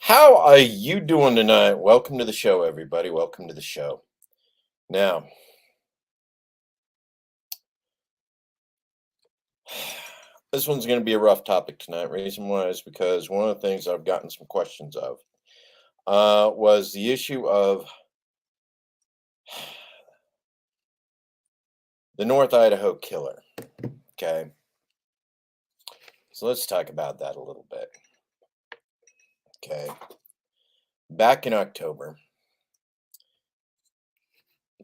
How are you doing tonight? Welcome to the show, everybody. Welcome to the show. Now, this one's going to be a rough topic tonight. Reason why is because one of the things I've gotten some questions of was the issue of the North Idaho killer. Okay, so let's talk about that a little bit. Okay, back in October,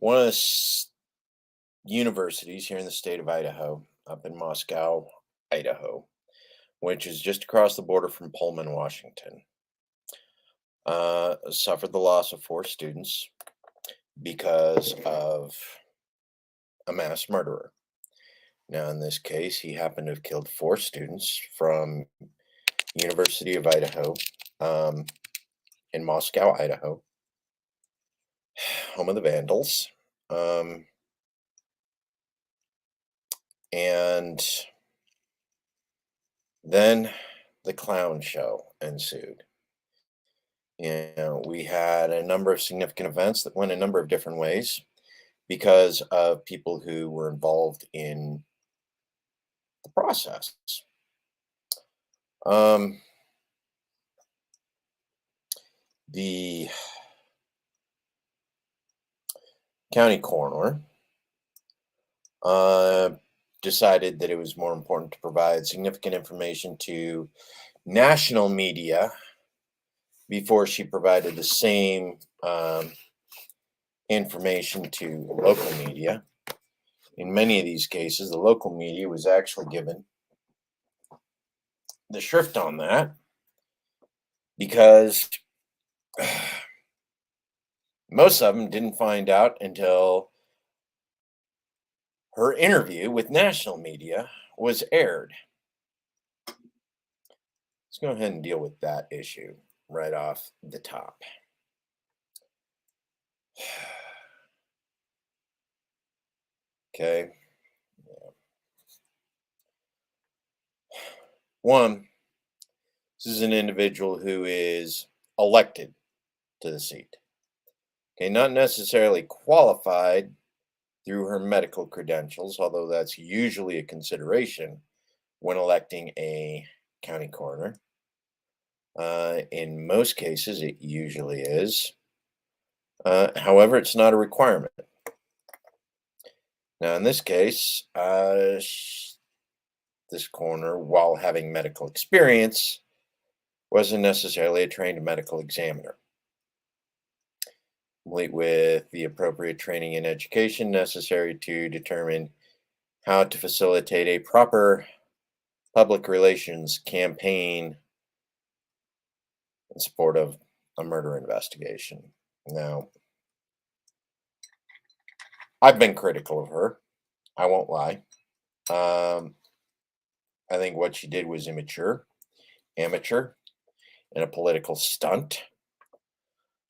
one of the universities here in the state of Idaho, up in Moscow, Idaho, which is just across the border from Pullman, Washington, suffered the loss of four students because of a mass murderer. Now, in this case, he happened to have killed four students from University of Idaho um, in Moscow, Idaho, home of the Vandals. And then the clown show ensued. We had a number of significant events that went a number of different ways because of people who were involved in the process. Um, the county coroner decided that it was more important to provide significant information to national media before she provided the same information to local media. In many of these cases, the local media was actually given the shrift on that because most of them didn't find out until her interview with national media was aired. Let's go ahead and deal with that issue right off the top. Okay. One, this is an individual who is elected to the seat. Okay, not necessarily qualified through her medical credentials, although that's usually a consideration when electing a county coroner. In most cases, it usually is. However, it's not a requirement. Now, in this case, this coroner, while having medical experience, wasn't necessarily a trained medical examiner, complete with the appropriate training and education necessary to determine how to facilitate a proper public relations campaign in support of a murder investigation. Now, I've been critical of her. I won't lie. I think what she did was immature, amateur, and a political stunt.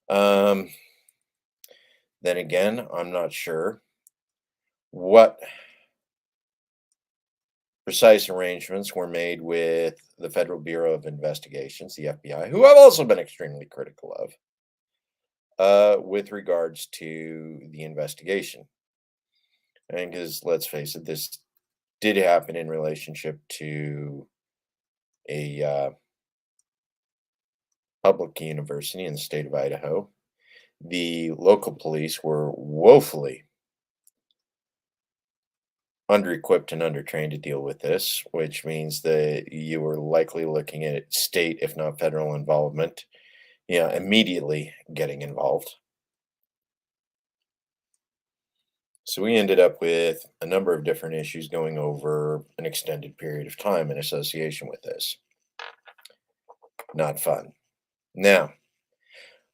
Then again, I'm not sure what precise arrangements were made with the Federal Bureau of Investigations, the FBI, who I've also been extremely critical of, with regards to the investigation. And because let's face it, this did happen in relationship to a public university in the state of Idaho. The local police were woefully under-equipped and under-trained to deal with this, which means that you were likely looking at state, if not federal involvement, immediately getting involved. So we ended up with a number of different issues going over an extended period of time in association with this. Not fun. Now,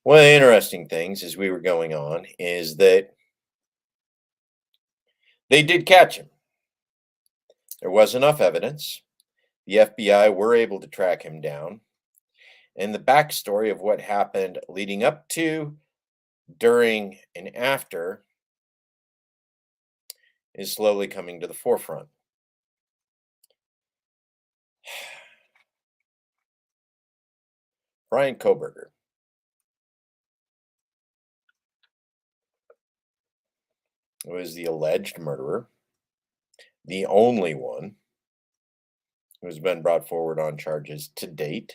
one of the interesting things as we were going on is that they did catch him. There was enough evidence. The FBI were able to track him down. And the backstory of what happened leading up to, during, and after is slowly coming to the forefront. Brian Koberger was the alleged murderer, the only one who's been brought forward on charges to date.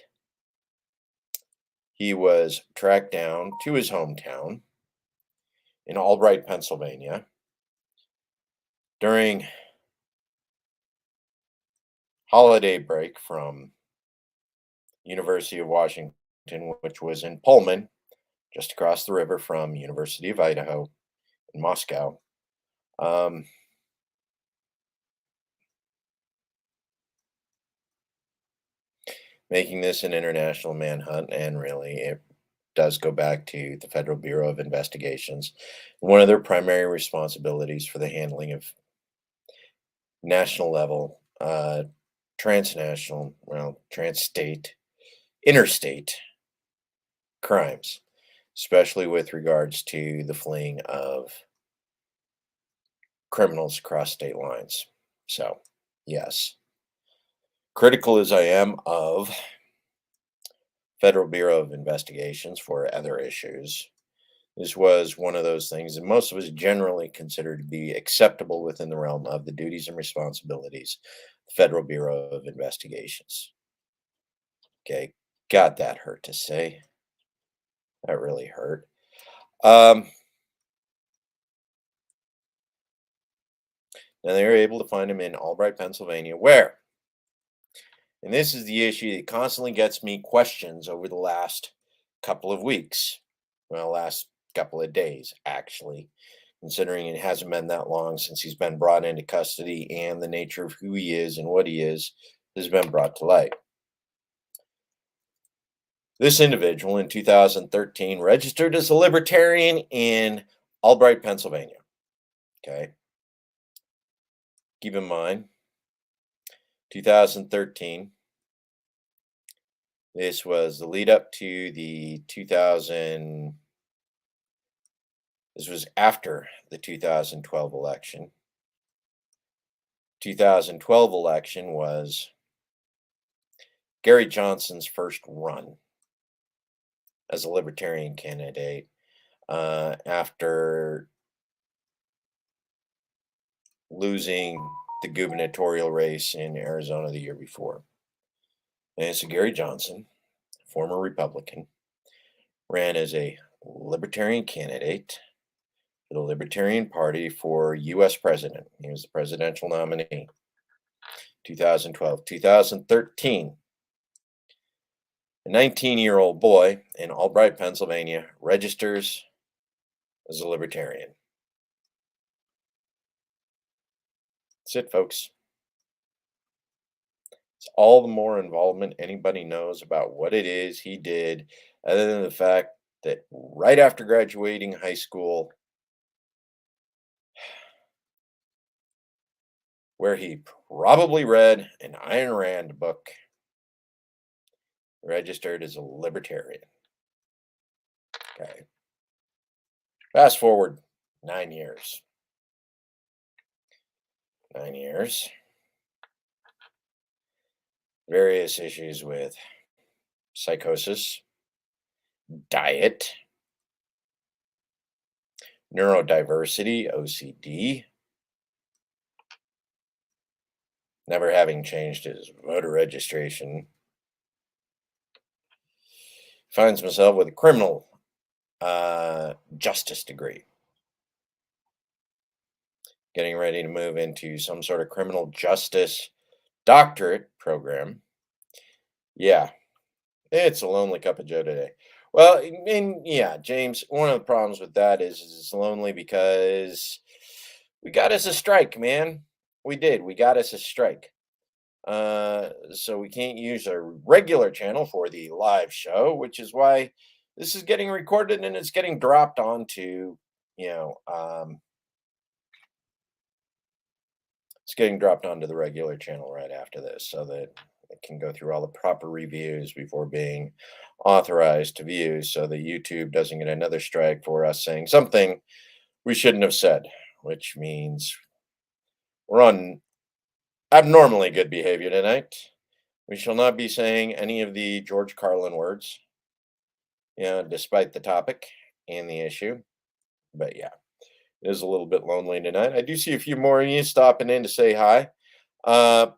He was tracked down to his hometown in Albright, Pennsylvania during holiday break from University of Washington, which was in Pullman, just across the river from University of Idaho in Moscow. Um, Making this an international manhunt, and really it does go back to the Federal Bureau of Investigations. One of their primary responsibilities for the handling of national level, transnational, well, transstate, interstate crimes, especially with regards to the fleeing of criminals across state lines. So, yes, critical as I am of Federal Bureau of Investigations for other issues, this was one of those things that most of us generally consider to be acceptable within the realm of the duties and responsibilities of the Federal Bureau of Investigations. Okay, God, that hurt to say. That really hurt. Um, Now they were able to find him in Albright, Pennsylvania, where, and this is the issue that constantly gets me questions over the last couple of weeks. Well, last couple of days, actually, considering it hasn't been that long since he's been brought into custody and the nature of who he is and what he is has been brought to light. This individual in 2013 registered as a libertarian in Albright, Pennsylvania. Okay. Keep in mind, 2013, this was the lead up to the 2000, this was after the 2012 election. 2012 election was Gary Johnson's first run as a libertarian candidate after losing the gubernatorial race in Arizona the year before. And so Gary Johnson, former Republican, ran as a libertarian candidate for the Libertarian Party for U.S. president. He was the presidential nominee. 2012. 2013, a 19-year-old boy in Albright, Pennsylvania, registers as a libertarian. That's it, folks. It's all the more involvement anybody knows about what it is he did, other than the fact that right after graduating high school, where he probably read an Ayn Rand book, registered as a libertarian. Okay. Fast forward 9 years. 9 years. Various issues with psychosis, diet, neurodiversity, OCD, never having changed his voter registration. Finds himself with a criminal justice degree. Getting ready to move into some sort of criminal justice doctorate program. Yeah, it's a lonely cup of Joe today. Well, and yeah, James, one of the problems with that is it's lonely because we got us a strike, man. We did. We got us a strike. So we can't use a regular channel for the live show, which is why this is getting recorded and it's getting dropped onto, you know, it's getting dropped onto the regular channel right after this so that it can go through all the proper reviews before being authorized to view so that YouTube doesn't get another strike for us saying something we shouldn't have said, which means we're on abnormally good behavior tonight. We shall not be saying any of the George Carlin words. despite the topic and the issue. But yeah, it is a little bit lonely tonight. I do see a few more of you stopping in to say hi.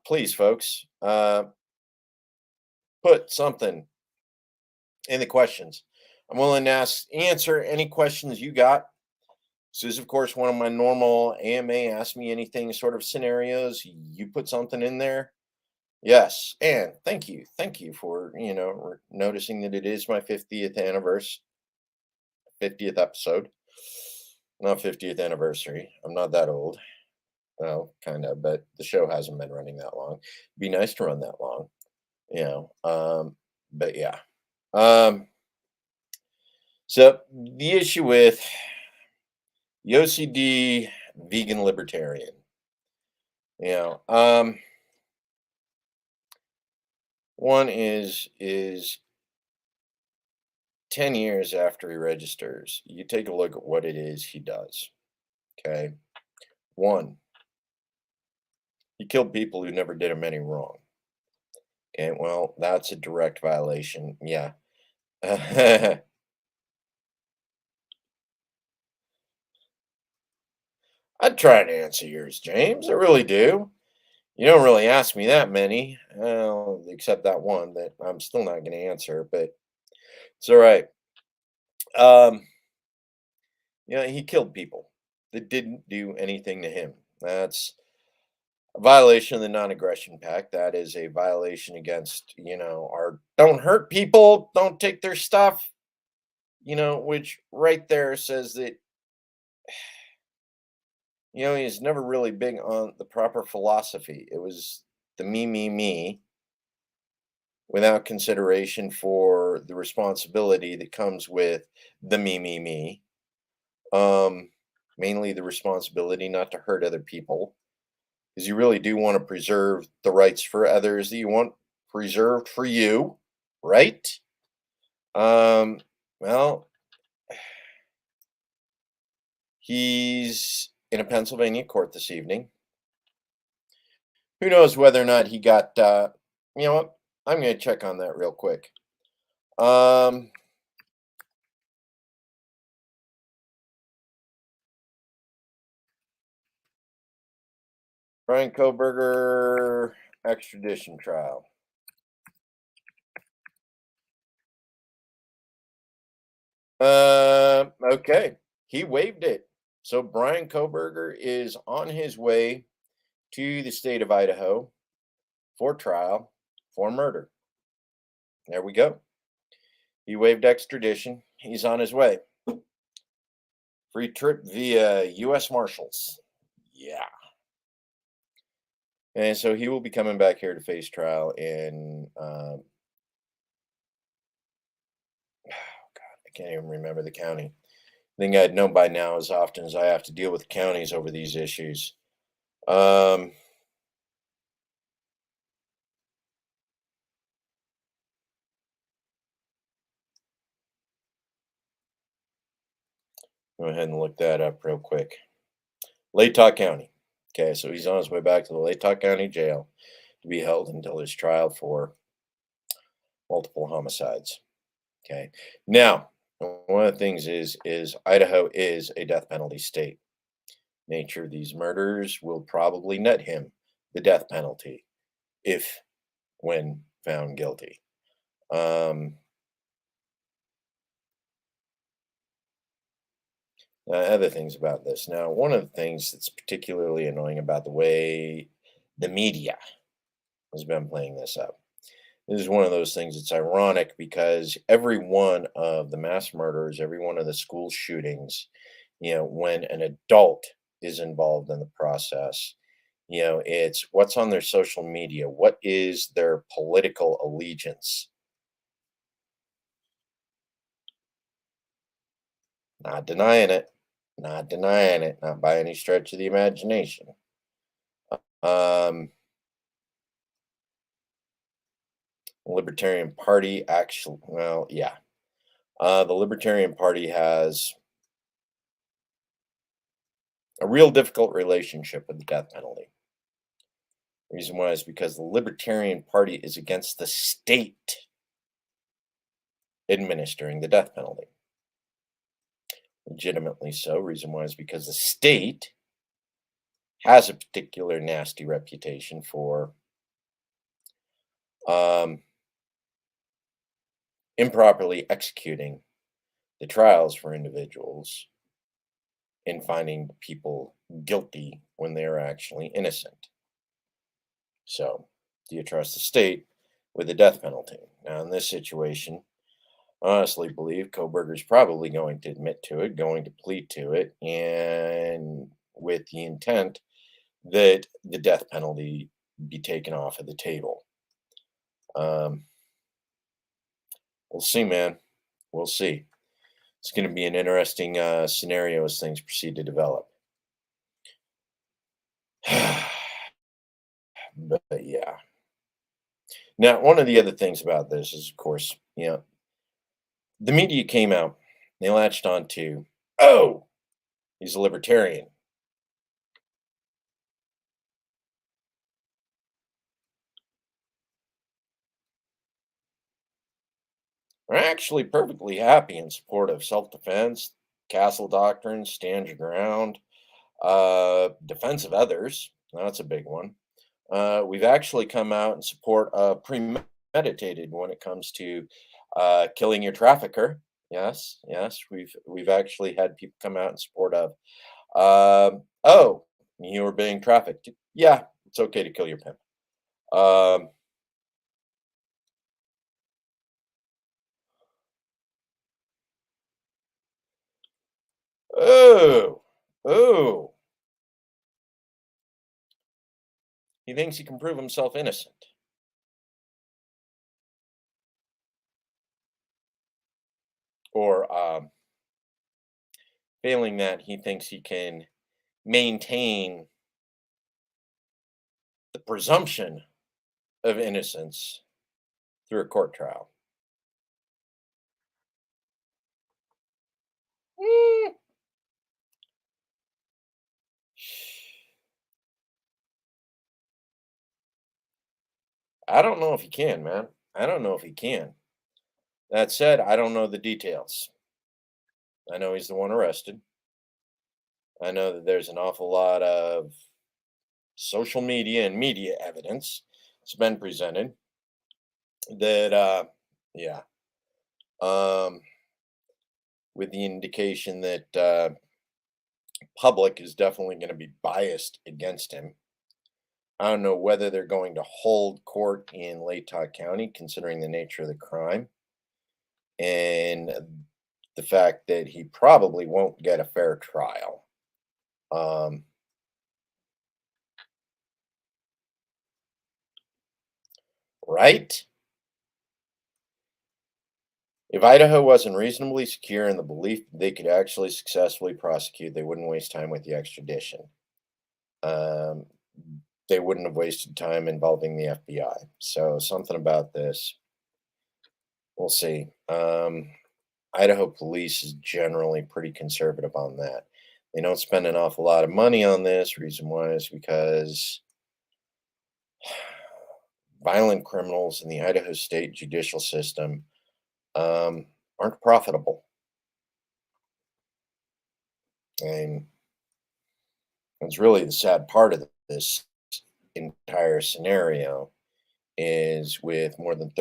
Please, folks, put something in the questions. I'm willing to answer any questions you got. This is, of course, one of my normal AMA Ask Me Anything sort of scenarios. You put something in there. Yes. And thank you. Thank you for, noticing that it is my 50th anniversary, 50th episode, not 50th anniversary. I'm not that old. Well, kind of, but the show hasn't been running that long. Be nice to run that long, you know. But yeah. Um, so the issue with the OCD vegan libertarian, you know, one is 10 years after he registers, you take a look at what it is he does. Okay. One, he killed people who never did him any wrong. And well, that's a direct violation. Yeah. I'd try to answer yours, James. I really do. You don't really ask me that many, well, except that one that I'm still not going to answer, but it's all right. Um, he killed people that didn't do anything to him. That's a violation of the non-aggression pact. That is a violation against, our don't hurt people, don't take their stuff, which right there says that, he's never really big on the proper philosophy. It was the me, without consideration for the responsibility that comes with the me. Um, Mainly the responsibility not to hurt other people, because you really do want to preserve the rights for others that you want preserved for you, right? Well, he's in a Pennsylvania court this evening. Who knows whether or not he got, you know what? I'm going to check on that real quick. Um, Brian Koberger extradition trial. Okay. He waived it. So Brian Koberger is on his way to the state of Idaho for trial for murder. There we go. He waived extradition. He's on his way. Free trip via U.S. Marshals. Yeah. And so he will be coming back here to face trial in, I can't even remember the county. I think I'd know by now as often as I have to deal with counties over these issues. Um, Go ahead and look that up real quick. Latah County. Okay, so he's on his way back to the Latah County Jail to be held until his trial for multiple homicides. Okay. Now, one of the things is Idaho is a death penalty state. Nature of these murders will probably net him the death penalty if when found guilty. Um, Other things about this. Now, one of the things that's particularly annoying about the way the media has been playing this up. This is one of those things that's ironic because every one of the mass murders, every one of the school shootings, when an adult is involved in the process, it's what's on their social media, what is their political allegiance. Not denying it, not denying it, not by any stretch of the imagination. Um, Libertarian Party actually, well, yeah. The Libertarian Party has a real difficult relationship with the death penalty. Reason why is because the Libertarian Party is against the state. administering the death penalty. Legitimately so. Reason why is because the state has a particular nasty reputation for um, improperly executing the trials for individuals and finding people guilty when they are actually innocent. So, do you trust the state with the death penalty? Now, in this situation, I honestly believe Koberger's probably going to admit to it, going to plead to it, and with the intent that the death penalty be taken off of the table. Um, we'll see, man. We'll see. It's going to be an interesting scenario as things proceed to develop. But yeah. Now, one of the other things about this is, of course, the media came out, they latched on to, oh, he's a libertarian. Are actually perfectly happy in support of self-defense, castle doctrine, stand your ground, defense of others. That's a big one. We've actually come out in support of premeditated when it comes to killing your trafficker. Yes, yes, we've actually had people come out in support of. Oh, you were being trafficked. Yeah, it's okay to kill your pimp. Um, oh, oh, he thinks he can prove himself innocent, or failing that, he thinks he can maintain the presumption of innocence through a court trial. Mm, I don't know if he can, man. I don't know if he can. That said, I don't know the details. I know he's the one arrested. I know that there's an awful lot of social media and media evidence that's been presented that, yeah, um, with the indication that public is definitely going to be biased against him. I don't know whether they're going to hold court in Latah County, considering the nature of the crime and the fact that he probably won't get a fair trial. Um, right? If Idaho wasn't reasonably secure in the belief that they could actually successfully prosecute, they wouldn't waste time with the extradition. Um, they wouldn't have wasted time involving the FBI. So something about this, we'll see. Idaho police is generally pretty conservative on that. They don't spend an awful lot of money on this. Reason why is because violent criminals in the Idaho state judicial system aren't profitable. And it's really the sad part of this entire scenario is with uh, more than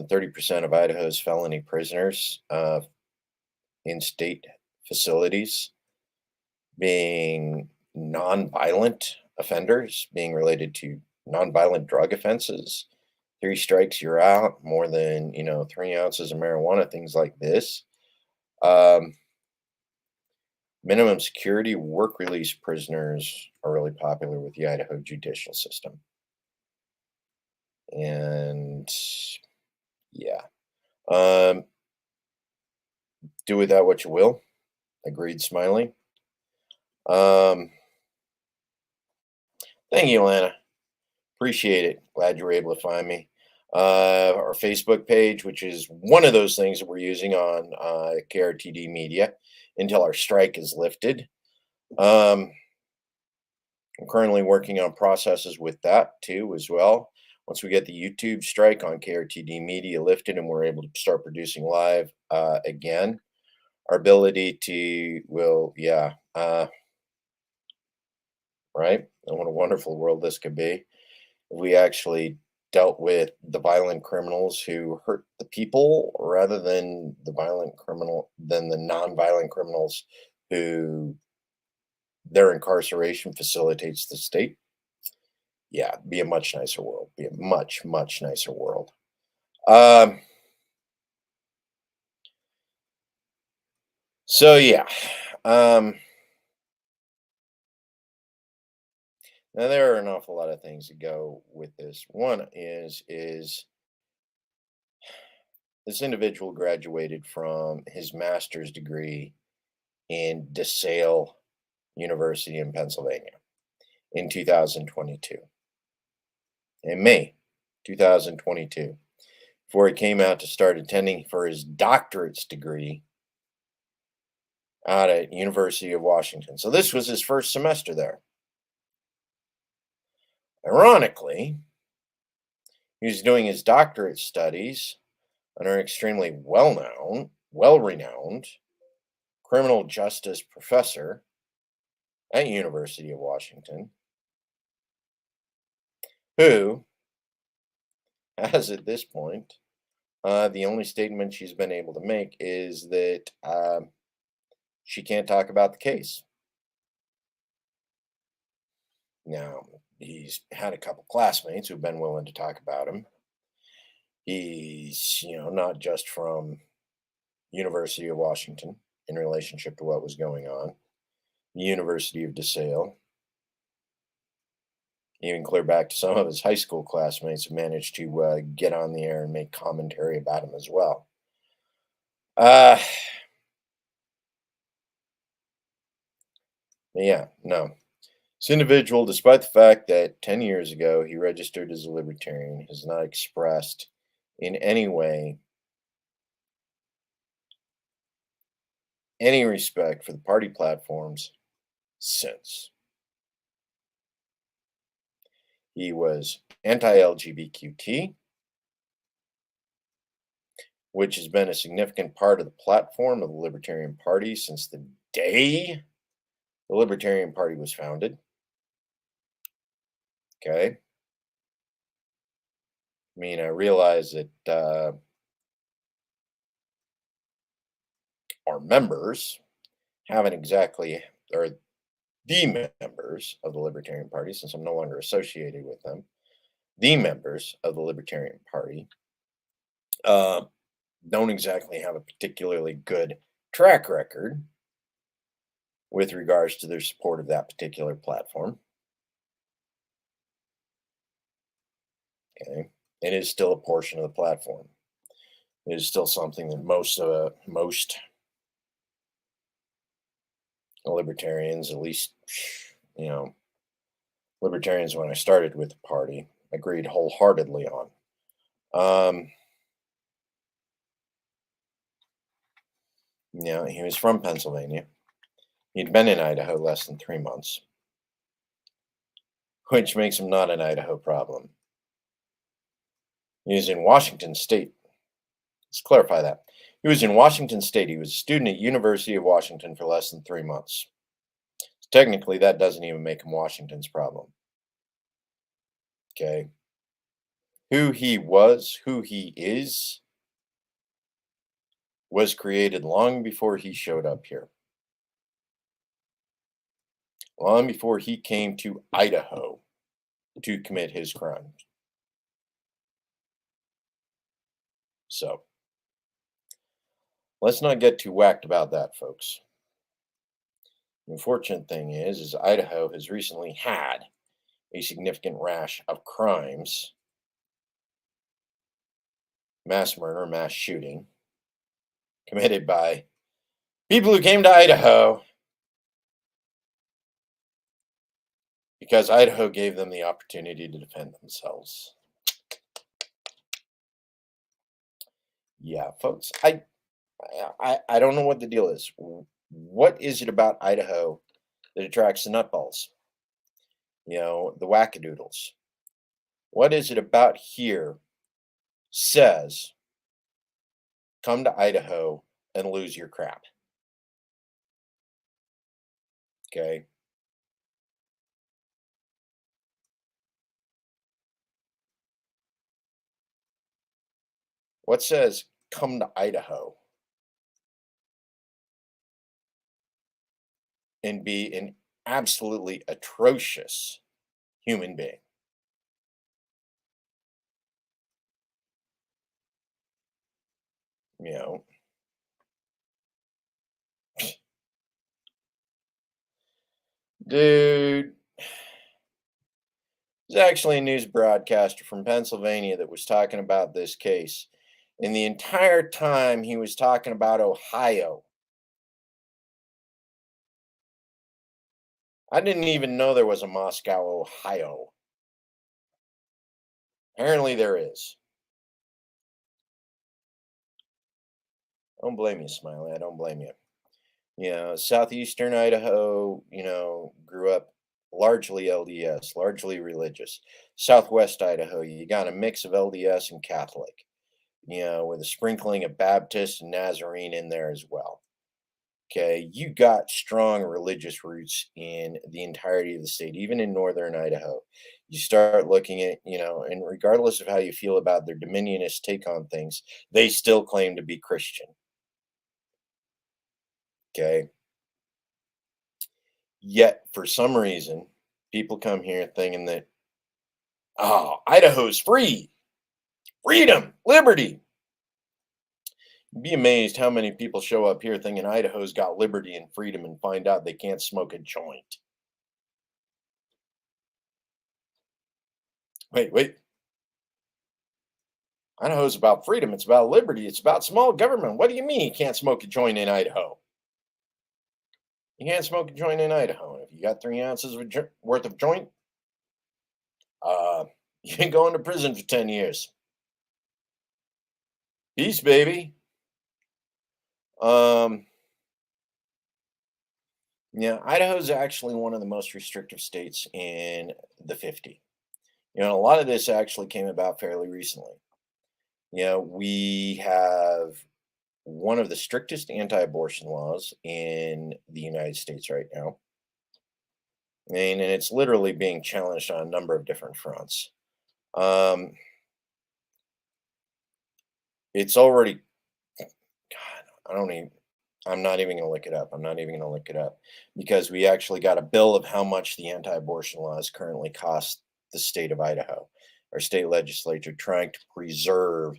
30% of Idaho's felony prisoners in state facilities being nonviolent offenders, being related to nonviolent drug offenses. Three strikes, you're out. More than 3 ounces of marijuana, things like this. Um, Minimum security work release prisoners are really popular with the Idaho judicial system. And yeah, um, do with that what you will. Agreed, Smiley. Um, Thank you, Alana. Appreciate it. Glad you were able to find me. Our Facebook page, which is one of those things that we're using on KRTD Media until our strike is lifted. I'm currently working on processes with that too, as well. Once we get the YouTube strike on KRTD Media lifted and we're able to start producing live again, our ability to right? And what a wonderful world this could be if we actually dealt with the violent criminals who hurt the people rather than the non-violent criminals who their incarceration facilitates the state. Yeah, be a much nicer world. Be a much, much nicer world. Um, so yeah. Um, now there are an awful lot of things that go with this. One is this individual graduated from his master's degree in DeSale University in Pennsylvania in 2022. In May 2022, before he came out to start attending for his doctorate's degree out at University of Washington. So this was his first semester there. Ironically, he was doing his doctorate studies under an extremely well-renowned criminal justice professor at University of Washington, who, as at this point, the only statement she's been able to make is that she can't talk about the case. Now, he's had a couple classmates who've been willing to talk about him. He's, not just from University of Washington in relationship to what was going on, the University of DeSale, even clear back to some of his high school classmates who managed to get on the air and make commentary about him as well. Uh, yeah, no. This individual, despite the fact that 10 years ago he registered as a libertarian, has not expressed in any way any respect for the party platforms since. He was anti-LGBTQ, which has been a significant part of the platform of the Libertarian Party since the day the Libertarian Party was founded. Okay. I mean, I realize that our members haven't exactly, or the members of the Libertarian Party, since I'm no longer associated with them, the members of the Libertarian Party uh, don't exactly have a particularly good track record with regards to their support of that particular platform. Okay, it is still a portion of the platform. It is still something that most libertarians, at least, you know, libertarians when I started with the party, agreed wholeheartedly on. He was from Pennsylvania. He'd been in Idaho less than 3 months, which makes him not an Idaho problem. He was in Washington State. Let's clarify that. He was in Washington State. He was a student at University of Washington for less than 3 months. So technically, that doesn't even make him Washington's problem. Okay. Who he was, who he is, was created long before he showed up here. Long before he came to Idaho to commit his crimes. So, let's not get too whacked about that, folks. The unfortunate thing is Idaho has recently had a significant rash of crimes, mass murder, mass shooting, committed by people who came to Idaho because Idaho gave them the opportunity to defend themselves. Yeah, folks, I don't know what the deal is. What is it about Idaho that attracts the nutballs? The wackadoodles, What is it about here says come to Idaho and lose your crap? Okay. What says come to Idaho and be an absolutely atrocious human being? You know, dude, there's actually a news broadcaster from Pennsylvania that was talking about this case. And the entire time he was talking about Ohio. I didn't even know there was a Moscow, Ohio. Apparently there is. Don't blame you, Smiley. I don't blame you. Southeastern Idaho, grew up largely LDS, largely religious. Southwest Idaho, you got a mix of LDS and Catholic, with a sprinkling of Baptist and Nazarene in there as well. Okay, you got strong religious roots in the entirety of the state, even in northern Idaho. You start looking at, and regardless of how you feel about their dominionist take on things, they still claim to be Christian. Okay. Yet, for some reason, people come here thinking that, oh, Idaho's free, freedom, liberty. You'd be amazed how many people show up here thinking Idaho's got liberty and freedom and find out they can't smoke a joint. Wait. Idaho's about freedom. It's about liberty. It's about small government. What do you mean you can't smoke a joint in Idaho? You can't smoke a joint in Idaho. If you got 3 ounces of worth of joint, uh, you can go into prison for 10 years. Peace, baby. Um, yeah, Idaho's actually one of the most restrictive states in the 50. A lot of this actually came about fairly recently. We have one of the strictest anti-abortion laws in the United States right now. And it's literally being challenged on a number of different fronts. Um, it's already, God, I don't even, I'm not even going to look it up. I'm not even going to look it up because we actually got a bill of how much the anti-abortion laws currently cost the state of Idaho. Our state legislature trying to preserve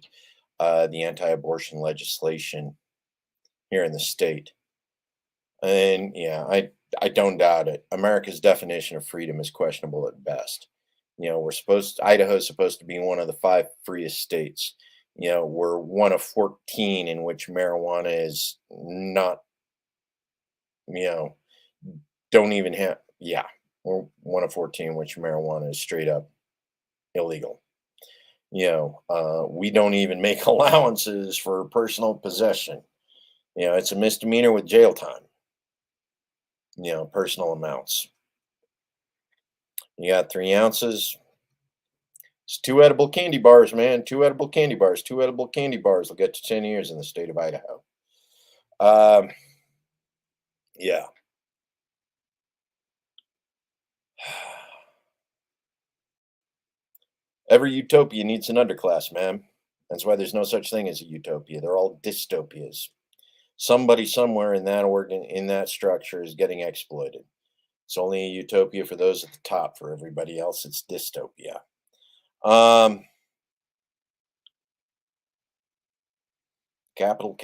the anti-abortion legislation here in the state. And yeah, I don't doubt it. America's definition of freedom is questionable at best. Idaho's supposed to be one of the five freest states. We're one of 14 in which marijuana is not, you know, don't even have, yeah, we're one of 14 in which marijuana is straight up illegal. We don't even make allowances for personal possession. It's a misdemeanor with jail time, personal amounts. You got 3 ounces. It's two edible candy bars, man. Two edible candy bars. Two edible candy bars will get you 10 years in the state of Idaho. Um, yeah. Every utopia needs an underclass, man. That's why there's no such thing as a utopia. They're all dystopias. Somebody somewhere in that organ in that structure is getting exploited. It's only a utopia for those at the top. For everybody else, it's dystopia. Um, capital.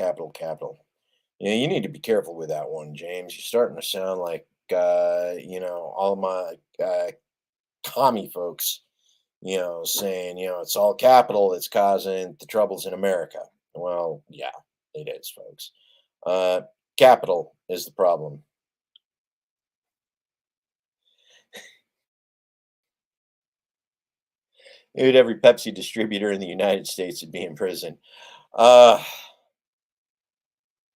You need to be careful with that one, James. You're starting to sound like all my commie folks, saying, it's all capital that's causing the troubles in America. Well, yeah, it is, folks. Uh, Capital is the problem. Dude, every Pepsi distributor in the United States would be in prison. Uh,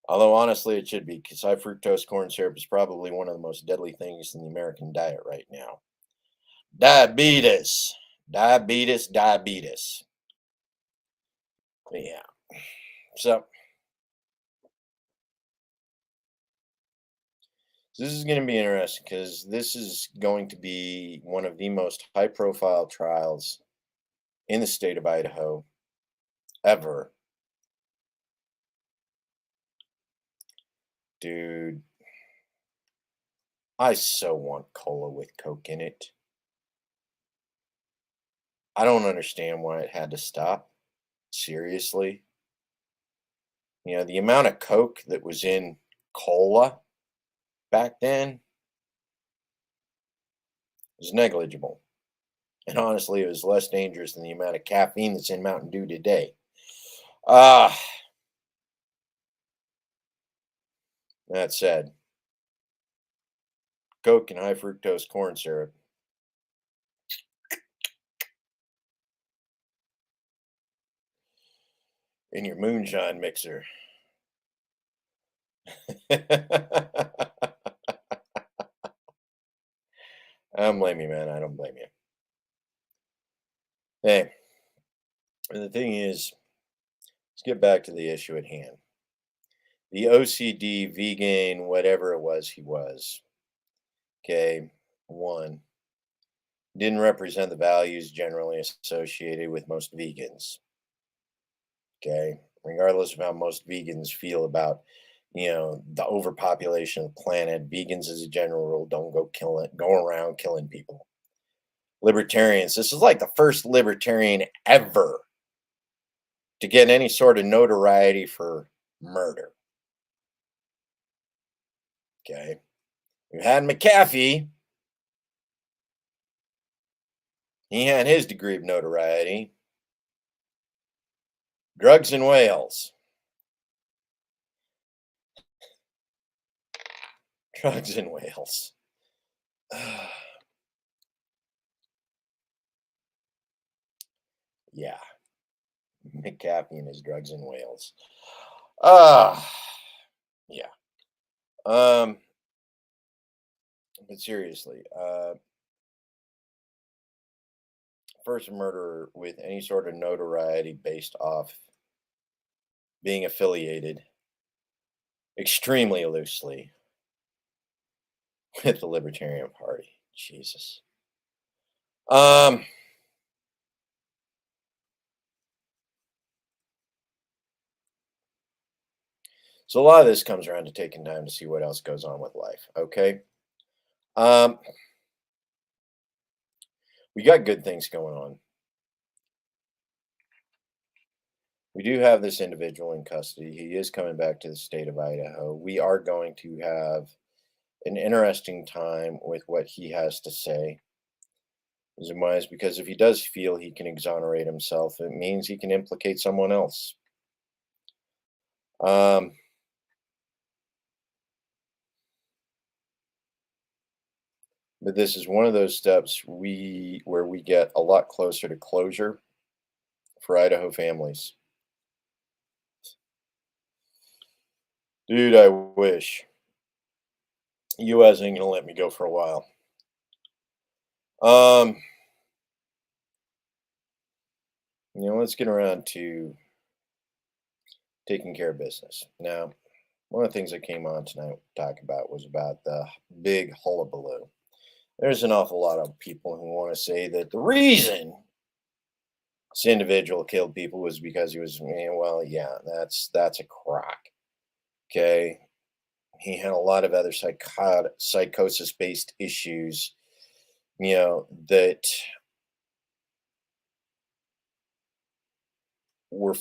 Although honestly, it should be because high fructose corn syrup is probably one of the most deadly things in the American diet right now. Diabetes. Diabetes, diabetes. Yeah. So this is going to be interesting because this is going to be one of the most high profile trials in the state of Idaho ever. Dude, I so want cola with Coke in it. I don't understand why it had to stop. Seriously. You know, the amount of Coke that was in cola back then was negligible. And honestly, it was less dangerous than the amount of caffeine that's in Mountain Dew today. Ah, that said, Coke and high fructose corn syrup in your moonshine mixer. I don't blame you, man. I don't blame you. Hey, and the thing is, let's get back to the issue at hand. The OCD, vegan, whatever it was he was, okay, one, didn't represent the values generally associated with most vegans, okay? Regardless of how most vegans feel about, the overpopulation of the planet, vegans as a general rule don't go around killing people. Libertarians, this is like the first libertarian ever to get any sort of notoriety for murder. Okay. You had McAfee, he had his degree of notoriety. Drugs and whales. Drugs and whales. Yeah. McAfee and his drugs and whales. Ah, yeah. Um, but seriously, first murderer with any sort of notoriety based off being affiliated extremely loosely with the Libertarian Party. Jesus. Um, so a lot of this comes around to taking time to see what else goes on with life. Okay. Um, we got good things going on. We do have this individual in custody. He is coming back to the state of Idaho. We are going to have an interesting time with what he has to say. Wise because if he does feel he can exonerate himself, it means he can implicate someone else. Um, but this is one of those steps where we get a lot closer to closure for Idaho families. Dude, I wish. U.S. ain't gonna let me go for a while. Um, let's get around to taking care of business. Now, one of the things I came on tonight to talk about was about the big hullabaloo. There's an awful lot of people who want to say that the reason this individual killed people was because he was, well, yeah, that's a crock. Okay. He had a lot of other psychosis based issues, that were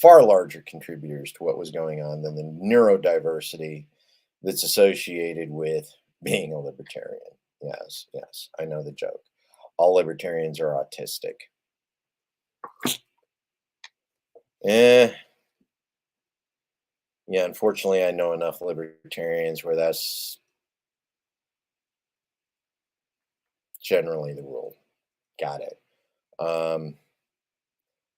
far larger contributors to what was going on than the neurodiversity that's associated with being a libertarian. Yes, yes, I know the joke. All libertarians are autistic. Eh, yeah, unfortunately, I know enough libertarians where that's generally the rule. Got it. Um,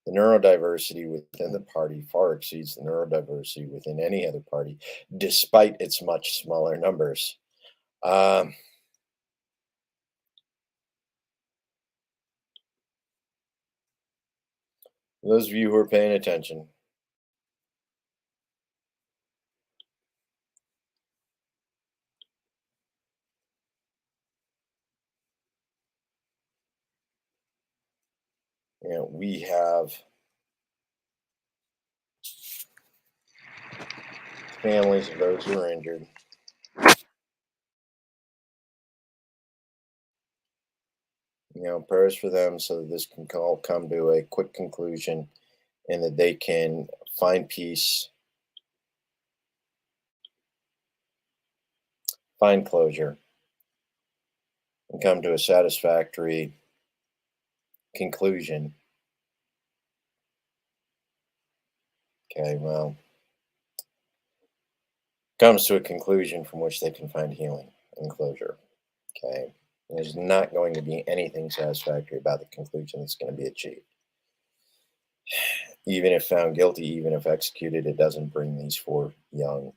the neurodiversity within the party far exceeds the neurodiversity within any other party, despite its much smaller numbers. Um, For those of you who are paying attention, we have families of those who are injured. Prayers for them so that this can all come to a quick conclusion and that they can find peace, find closure, and come to a satisfactory conclusion. Okay, well, comes to a conclusion from which they can find healing and closure. Okay, there's not going to be anything satisfactory about the conclusion that's going to be achieved. Even if found guilty, even if executed, it doesn't bring these four young,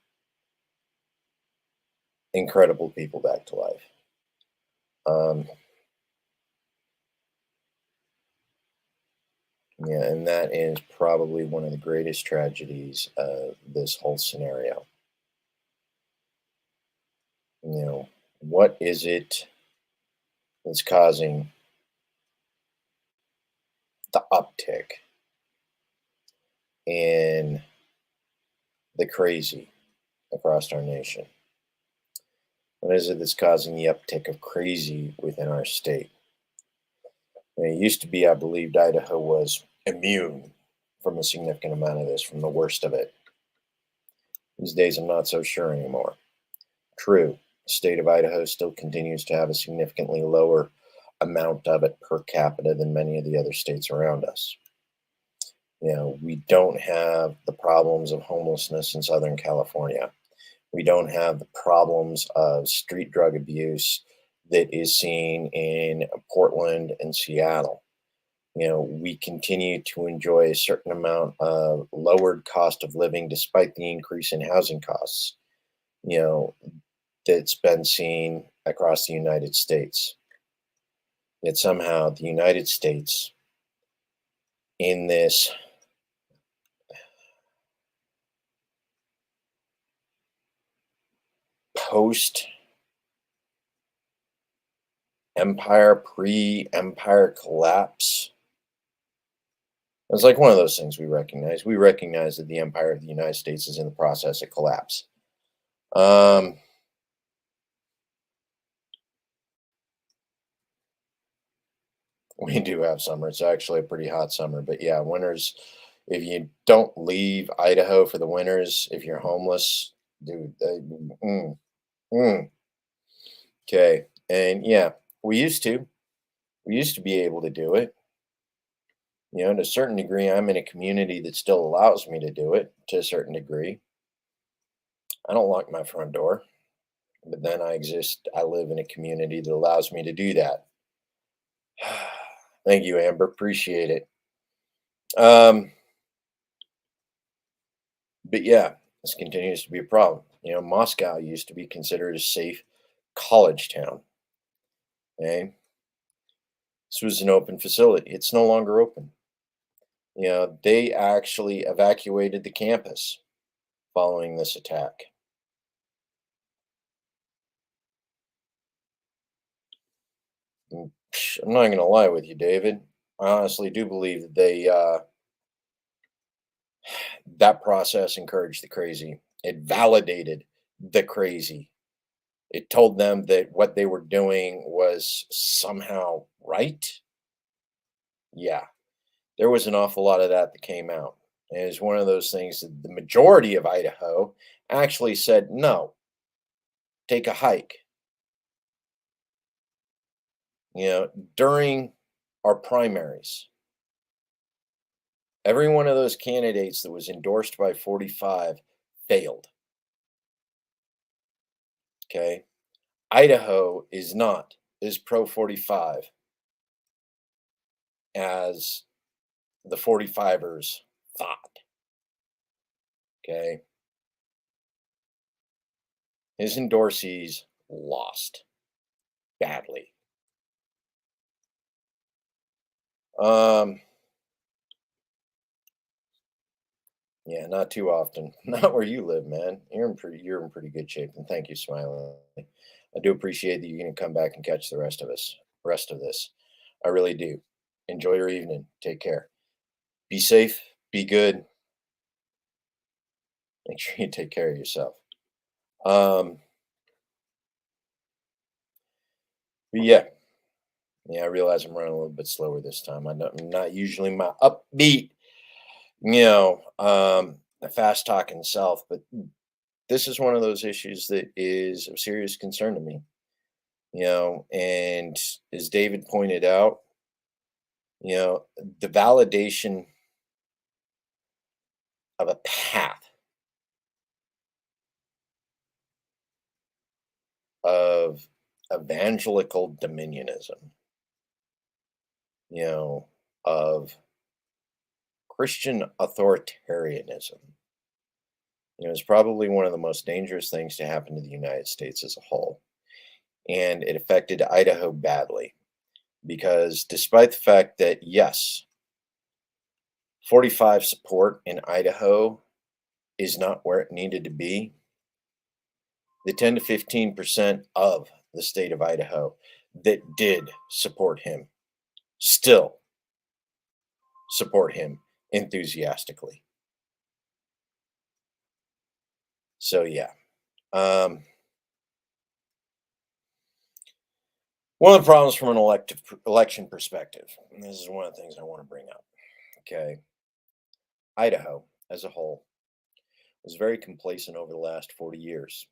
incredible people back to life. Um, yeah, and that is probably one of the greatest tragedies of this whole scenario. What is it that's causing the uptick in the crazy across our nation? What is it that's causing the uptick of crazy within our state? It used to be, I believed Idaho was immune from a significant amount of this, from the worst of it. These days, I'm not so sure anymore. True, the state of Idaho still continues to have a significantly lower amount of it per capita than many of the other states around us. We don't have the problems of homelessness in Southern California. We don't have the problems of street drug abuse that is seen in Portland and Seattle. We continue to enjoy a certain amount of lowered cost of living despite the increase in housing costs, you know, that's been seen across the United States. Yet somehow the United States, in this post empire, pre empire collapse, it's like one of those things we recognize. We recognize that the empire of the United States is in the process of collapse. Um, we do have summer. It's actually a pretty hot summer, but yeah, winters. If you don't leave Idaho for the winters, if you're homeless, dude, mm. Okay, and yeah, we used to. We used to be able to do it. To a certain degree, I'm in a community that still allows me to do it to a certain degree. I don't lock my front door, but then I live in a community that allows me to do that. Thank you, Amber. Appreciate it. Um, but yeah, this continues to be a problem. Moscow used to be considered a safe college town. Okay. This was an open facility. It's no longer open. They actually evacuated the campus following this attack. I'm not going to lie with you, David. I honestly do believe that that process encouraged the crazy. It validated the crazy. It told them that what they were doing was somehow right. Yeah, there was an awful lot of that came out. And it's one of those things that the majority of Idaho actually said, no, take a hike. During our primaries, every one of those candidates that was endorsed by 45 failed. Okay. Idaho is not as pro 45 as the 45ers thought. Okay. His endorsees lost badly. Um, Yeah, not too often. Not where you live, man. You're in pretty good shape, and thank you, Smiley. I do appreciate that you're gonna come back and catch the rest of this. I really do. Enjoy your evening. Take care. Be safe, be good. Make sure you take care of yourself. Um, but yeah, yeah, I realize I'm running a little bit slower this time. I'm not usually my upbeat, the fast talking self, but this is one of those issues that is of serious concern to me. And as David pointed out, the validation of a path of evangelical dominionism, you know, of Christian authoritarianism, is probably one of the most dangerous things to happen to the United States as a whole. And it affected Idaho badly because despite the fact that, yes, 45 support in Idaho is not where it needed to be, the 10 to 15% of the state of Idaho that did support him still support him enthusiastically. So yeah. Um, One of the problems from an election perspective, and this is one of the things I want to bring up. Okay, Idaho as a whole was very complacent over the last 40 years.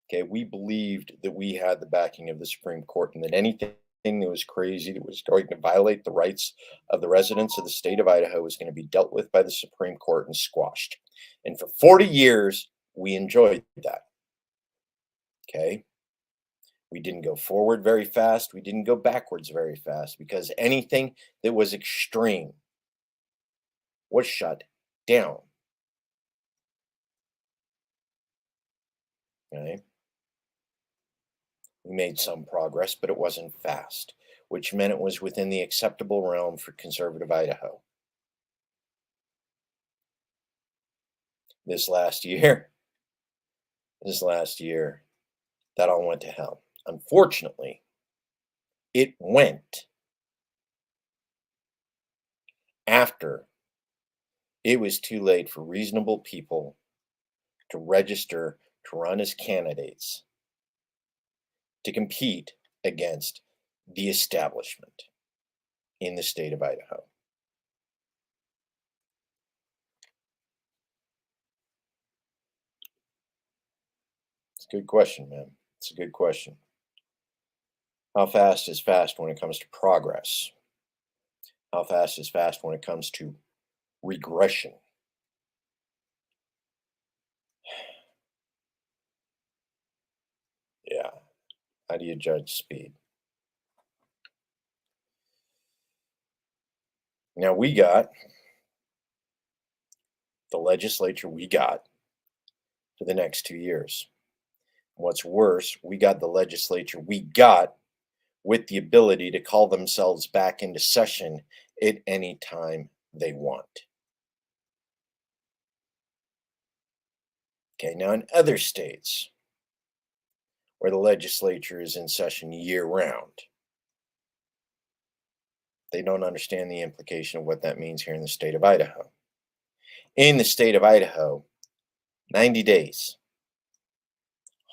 Okay, we believed that we had the backing of the Supreme Court and that anything that was crazy, that was going to violate the rights of the residents of the state of Idaho, was going to be dealt with by the Supreme Court and squashed. And for 40 years, we enjoyed that. Okay. We didn't go forward very fast. We didn't go backwards very fast because anything that was extreme was shut down. Okay. We made some progress, but it wasn't fast, which meant it was within the acceptable realm for conservative Idaho. This last year, this last year, that all went to hell. Unfortunately, it went after it was too late for reasonable people to register to run as candidates to compete against the establishment in the state of Idaho. It's a good question, man. It's a good question. How fast is fast when it comes to progress? How fast is fast when it comes to regression? Yeah. How do you judge speed? Now, we got the legislature we got for the next 2 years. What's worse, we got the legislature we got with the ability to call themselves back into session at any time they want. Okay, now in other states where the legislature is in session year round, they don't understand the implication of what that means here in the state of Idaho. In the state of Idaho, 90 days,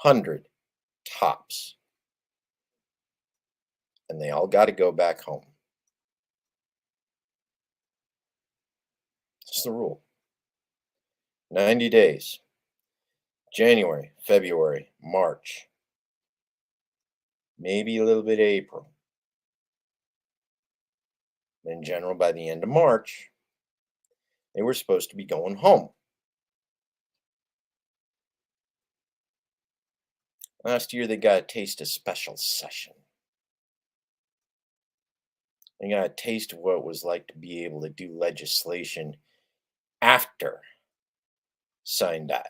100 tops, and they all got to go back home. It's the rule. 90 days. January, February, March, maybe a little bit of April. In general, by the end of March, they were supposed to be going home. Last year, they got a taste of special session. They got a taste of what it was like to be able to do legislation after sign die,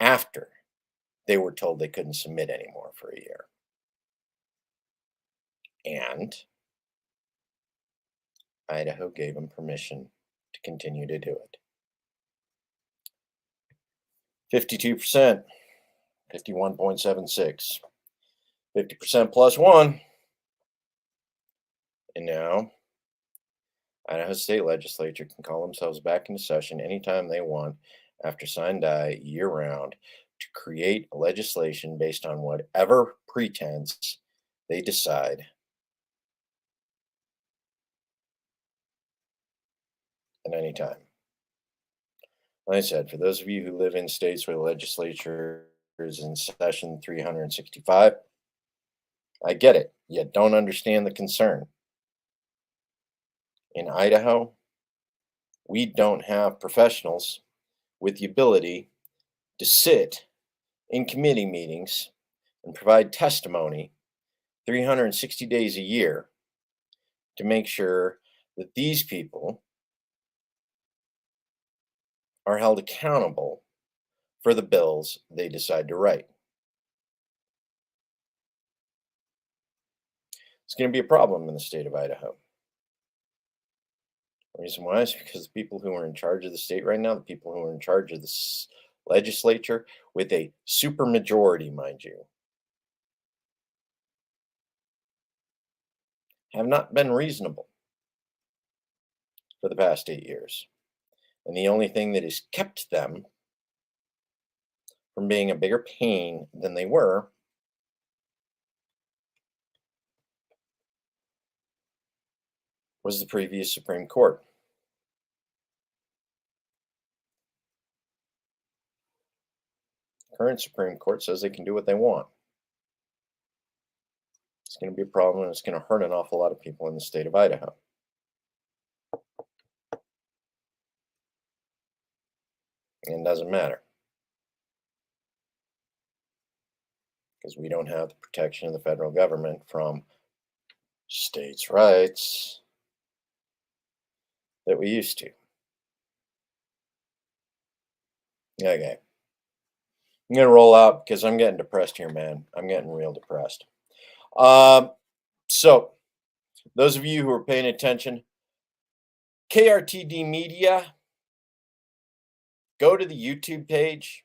after they were told they couldn't submit anymore for a year. And Idaho gave them permission to continue to do it. 52%, 51.76. 50% plus one. And now Idaho State Legislature can call themselves back into session anytime they want after sign die year round to create legislation based on whatever pretense they decide at any time. Like I said, for those of you who live in states where the legislature is in session 365, I get it. You don't understand the concern. In Idaho, we don't have professionals with the ability to sit in committee meetings and provide testimony 360 days a year to make sure that these people are held accountable for the bills they decide to write. It's going to be a problem in the state of Idaho. The reason why is because the people who are in charge of the state right now, the people who are in charge of the legislature with a super majority, mind you, have not been reasonable for the past 8 years. And the only thing that has kept them from being a bigger pain than they were was the previous Supreme Court. Current Supreme Court says they can do what they want. It's going to be a problem, and it's going to hurt an awful lot of people in the state of Idaho. And it doesn't matter, because we don't have the protection of the federal government from states' rights that we used to. Okay. I'm going to roll out because I'm getting depressed here, man. I'm getting real depressed. So, those of you who are paying attention, KRTD Media, go to the YouTube page,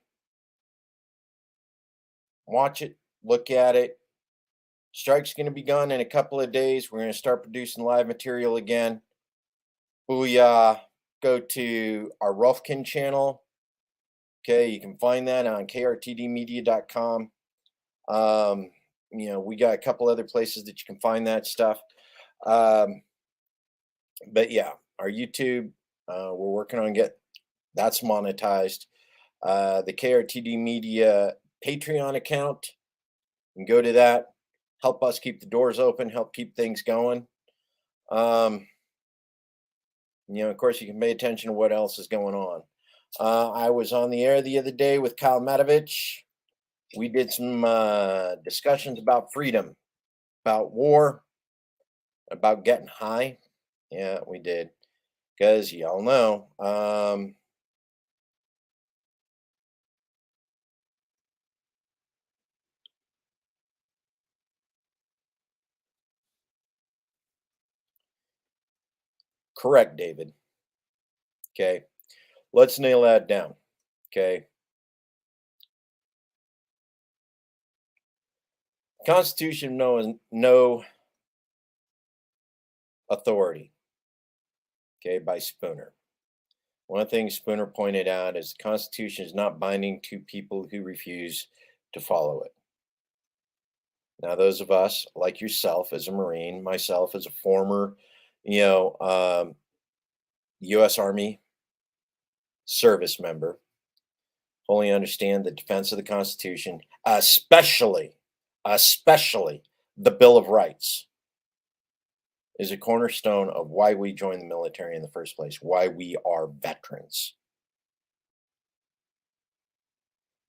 watch it, look at it. Strike's going to be gone in a couple of days. We're going to start producing live material again. Booyah. Go to our Rufkin channel. Okay, you can find that on krtdmedia.com. We got a couple other places that you can find that stuff. But yeah, our YouTube, we're working on get that's monetized. The KRTD Media Patreon account, you can go to that. Help us keep the doors open, help keep things going. Of course, you can pay attention to what else is going on. I was on the air the other day with Kyle Matovich. We did some discussions about freedom, about war, about getting high. Yeah, we did. Because y'all know, correct, David. Okay. Let's nail that down. Okay. Constitution no authority. Okay, by Spooner. One thing Spooner pointed out is the Constitution is not binding to people who refuse to follow it. Now, those of us, like yourself as a Marine, myself as a former, U.S. Army service member, fully understand the defense of the Constitution, especially the Bill of Rights, is a cornerstone of why we joined the military in the first place, why we are veterans.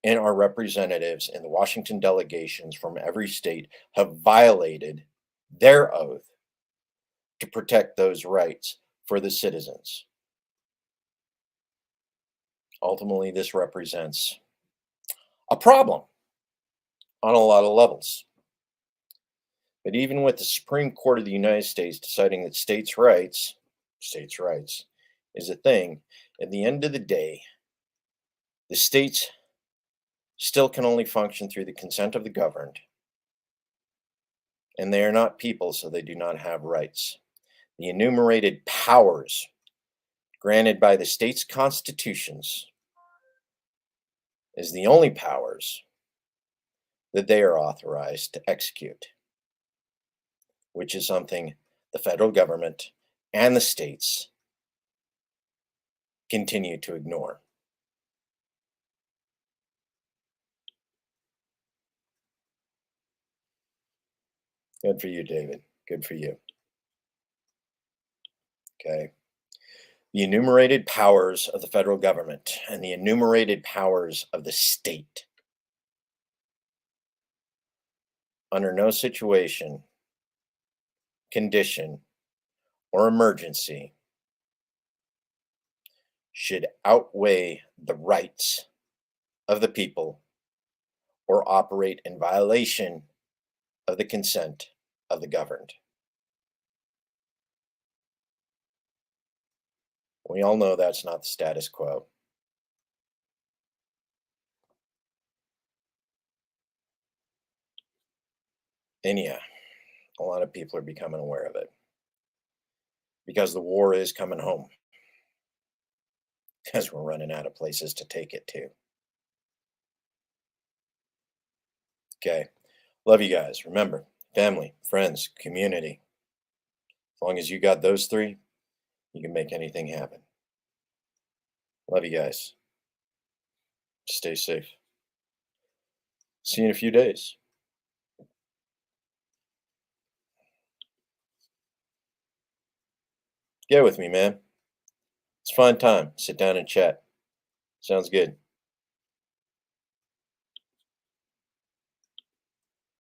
And our representatives in the Washington delegations from every state have violated their oath to protect those rights for the citizens. Ultimately, this represents a problem on a lot of levels. But even with the Supreme Court of the United States deciding that states' rights is a thing, at the end of the day, the states still can only function through the consent of the governed, and they are not people, so they do not have rights. The enumerated powers granted by the state's constitutions is the only powers that they are authorized to execute, which is something the federal government and the states continue to ignore. Good for you, David. Good for you. Okay. The enumerated powers of the federal government and the enumerated powers of the state. Under no situation, condition, or emergency should outweigh the rights of the people or operate in violation of the consent of the governed. We all know that's not the status quo. And yeah, a lot of people are becoming aware of it because the war is coming home because we're running out of places to take it to. Okay. Love you guys. Remember, family, friends, community. As long as you got those three, you can make anything happen. Love you guys. Stay safe. See you in a few days. Get with me, man. It's a fun time. Sit down and chat. Sounds good.